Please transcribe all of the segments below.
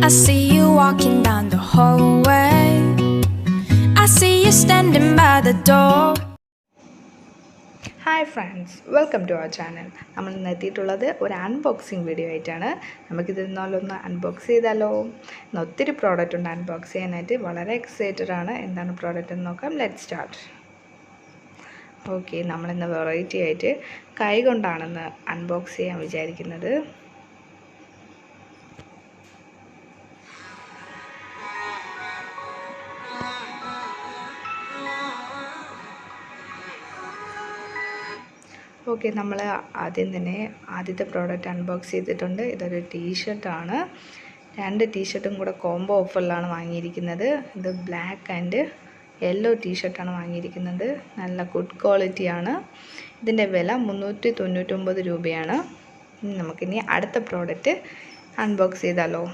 I see you walking down the hallway. I see you standing by the door. Hi friends, welcome to our channel. നമ്മൾ ഇന്ന് എത്തിയിട്ടുള്ളത് ഒരു unboxing video ആയിട്ടാണ്. നമുക്കിത് ഇന്നാലൊന്ന് unbox ചെയ്താലോ. ഇന്ന് ഒത്തിരി പ്രോഡക്റ്റ് ഉണ്ട് അൺബോക്സ് ചെയ്യാനായിട്ട്. വളരെ എക്സൈറ്റഡ് ആണ്. എന്താണ് പ്രോഡക്റ്റ് എന്ന് നോക്കാം. Let start. ഓക്കെ, നമ്മളിന്ന് വെറൈറ്റി ആയിട്ട് കൈ കൊണ്ടാണെന്ന് അൺബോക്സ് ചെയ്യാൻ വിചാരിക്കുന്നത്. ഓക്കെ, നമ്മൾ ആദ്യം തന്നെ ആദ്യത്തെ പ്രോഡക്റ്റ് അൺബോക്സ് ചെയ്തിട്ടുണ്ട്. ഇതൊരു ടീഷർട്ടാണ്. 2 ടീഷർട്ടും കൂടെ കോംബോ ഓഫറിലാണ് വാങ്ങിയിരിക്കുന്നത്. ഇത് ബ്ലാക്ക് ആൻഡ് യെല്ലോ ടീഷർട്ടാണ് വാങ്ങിയിരിക്കുന്നത്. നല്ല ഗുഡ് ക്വാളിറ്റിയാണ്. ഇതിൻ്റെ വില 399 രൂപയാണ്. നമുക്കിനി അടുത്ത പ്രോഡക്റ്റ് അൺബോക്സ് ചെയ്താലോ.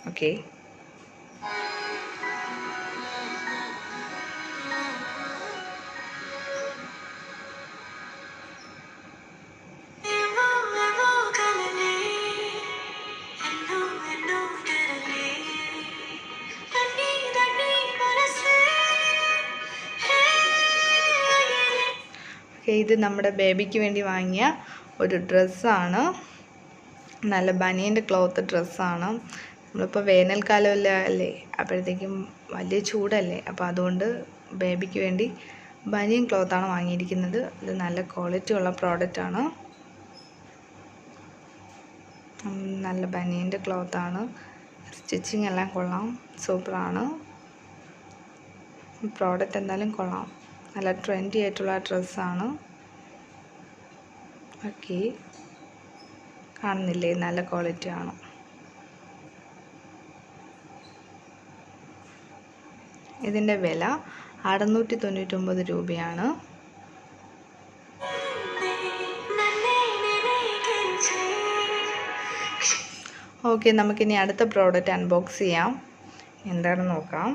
ഓക്കെ, ഇത് നമ്മുടെ ബേബിക്ക് വേണ്ടി വാങ്ങിയ ഒരു ഡ്രസ്സാണ്. നല്ല ബനിയൻ്റെ ക്ലോത്ത് ഡ്രസ്സാണ്. നമ്മളിപ്പോൾ വേനൽക്കാലം അല്ലേ, അപ്പോഴത്തേക്കും വലിയ ചൂടല്ലേ, അപ്പോൾ അതുകൊണ്ട് ബേബിക്ക് വേണ്ടി ബനിയൻ ക്ലോത്താണ് വാങ്ങിയിരിക്കുന്നത്. ഇത് നല്ല ക്വാളിറ്റി ഉള്ള പ്രോഡക്റ്റാണ്. നല്ല ബനിയൻ്റെ ക്ലോത്താണ്. സ്റ്റിച്ചിങ് എല്ലാം കൊള്ളാം, സൂപ്പറാണ്. പ്രോഡക്റ്റ് എന്തായാലും കൊള്ളാം. നല്ല ട്രെൻഡി ആയിട്ടുള്ള ഡ്രസ്സാണ്. ഓക്കെ, കാണുന്നില്ലേ, നല്ല ക്വാളിറ്റിയാണ്. ഇതിൻ്റെ വില 699 രൂപയാണ്. ഓക്കെ, നമുക്കിനി അടുത്ത പ്രോഡക്റ്റ് അൺബോക്സ് ചെയ്യാം. എന്താണെന്ന് നോക്കാം.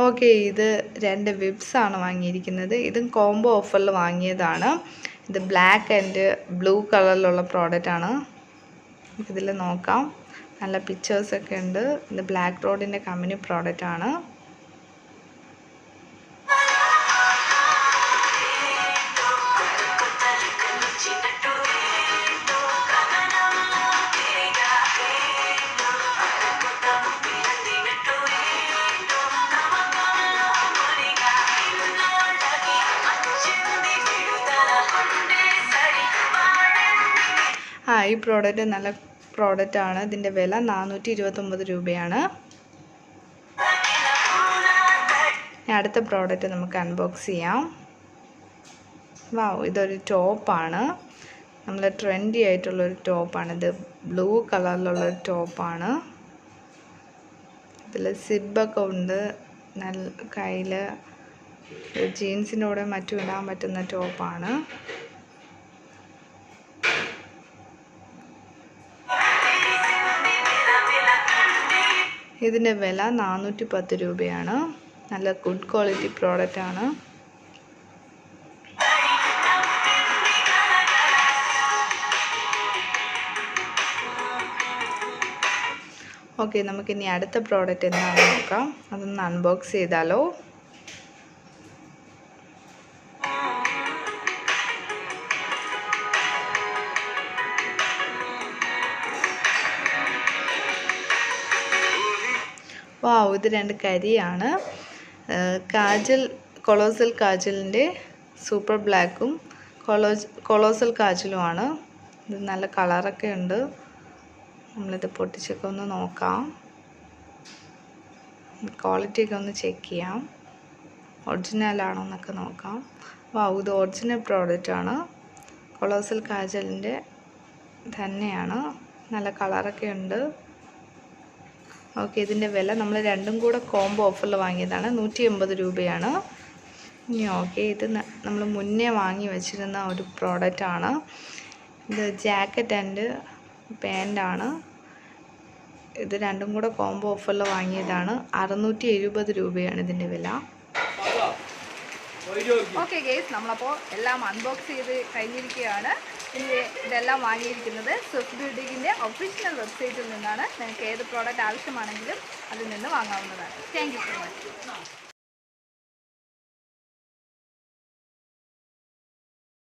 ഓക്കെ, ഇത് 2 വിബ്സാണ് വാങ്ങിയിരിക്കുന്നത്. ഇതും കോംബോ ഓഫറിൽ വാങ്ങിയതാണ്. ഇത് ബ്ലാക്ക് ആൻഡ് ബ്ലൂ കളറിലുള്ള പ്രോഡക്റ്റാണ്. ഇതിൽ നോക്കാം, നല്ല പിക്ചേഴ്സൊക്കെ ഉണ്ട്. ഇത് ബ്ലാക്ക് റോഡിൻ്റെ കമ്പനി പ്രോഡക്റ്റാണ്. ഈ പ്രോഡക്റ്റ് നല്ല പ്രോഡക്റ്റാണ്. ഇതിൻ്റെ വില 429 രൂപയാണ്. അടുത്ത പ്രോഡക്റ്റ് നമുക്ക് അൺബോക്സ് ചെയ്യാം. വാവ്, ഇതൊരു ടോപ്പാണ്. നമ്മൾ ട്രെൻഡി ആയിട്ടുള്ളൊരു ടോപ്പാണ്. ഇത് ബ്ലൂ കളറിലുള്ളൊരു ടോപ്പാണ്. ഇതിൽ സിബൊക്കെ ഉണ്ട്. നല്ല കയ്യിൽ ജീൻസിൻ്റെ കൂടെ മറ്റും ഇടാൻ പറ്റുന്ന ടോപ്പാണ്. ഇതിൻ്റെ വില 410 രൂപയാണ്. നല്ല ഗുഡ് ക്വാളിറ്റി പ്രോഡക്റ്റാണ്. ഓക്കെ, നമുക്കിനി അടുത്ത പ്രോഡക്റ്റ് എന്താണെന്ന് നോക്കാം. അതൊന്ന് അൺബോക്സ് ചെയ്താലോ. വാവ്, ഇത് 2 കരിയാണ്. കാജൽ, കൊളോസൽ കാജലിൻ്റെ സൂപ്പർ ബ്ലാക്കും കൊളോസൽ കാജലുമാണ്. ഇത് നല്ല കളറൊക്കെ ഉണ്ട്. നമ്മളിത് പൊട്ടിച്ചൊക്കെ ഒന്ന് നോക്കാം. ക്വാളിറ്റിയൊക്കെ ഒന്ന് ചെക്ക് ചെയ്യാം, ഒറിജിനലാണോ എന്നൊക്കെ നോക്കാം. വാവ്, ഇത് ഒറിജിനൽ പ്രോഡക്റ്റാണ്. കൊളോസൽ കാജലിൻ്റെ തന്നെയാണ്. നല്ല കളറൊക്കെ ഉണ്ട്. ഓക്കെ, ഇതിൻ്റെ വില നമ്മൾ രണ്ടും കൂടെ കോംബോ ഓഫറിൽ വാങ്ങിയതാണ്. 180 രൂപയാണ്. ഇനി ഓക്കെ, ഇത് നമ്മൾ മുന്നേ വാങ്ങി വെച്ചിരുന്ന ഒരു പ്രോഡക്റ്റാണ്. ഇത് ജാക്കറ്റ് ആൻഡ് പാൻ്റാണ്. ഇത് രണ്ടും കൂടെ കോംബോ ഓഫറിൽ വാങ്ങിയതാണ്. 670 രൂപയാണ് ഇതിൻ്റെ വില. ഓക്കെ ഗേസ്, നമ്മളപ്പോൾ എല്ലാം അൺബോക്സ് ചെയ്ത് കഴിഞ്ഞിരിക്കുകയാണ്. ഇനി ഇതെല്ലാം വാങ്ങിയിരിക്കുന്നത് സ്വിഫ്റ്റ് ബ്യൂട്ടിക്കിൻ്റെ ഒഫീഷ്യൽ വെബ്സൈറ്റിൽ നിന്നാണ്. നിങ്ങൾക്ക് ഏത് പ്രോഡക്റ്റ് ആവശ്യമാണെങ്കിലും അതിൽ നിന്ന് വാങ്ങാവുന്നതാണ്. Thank you so much.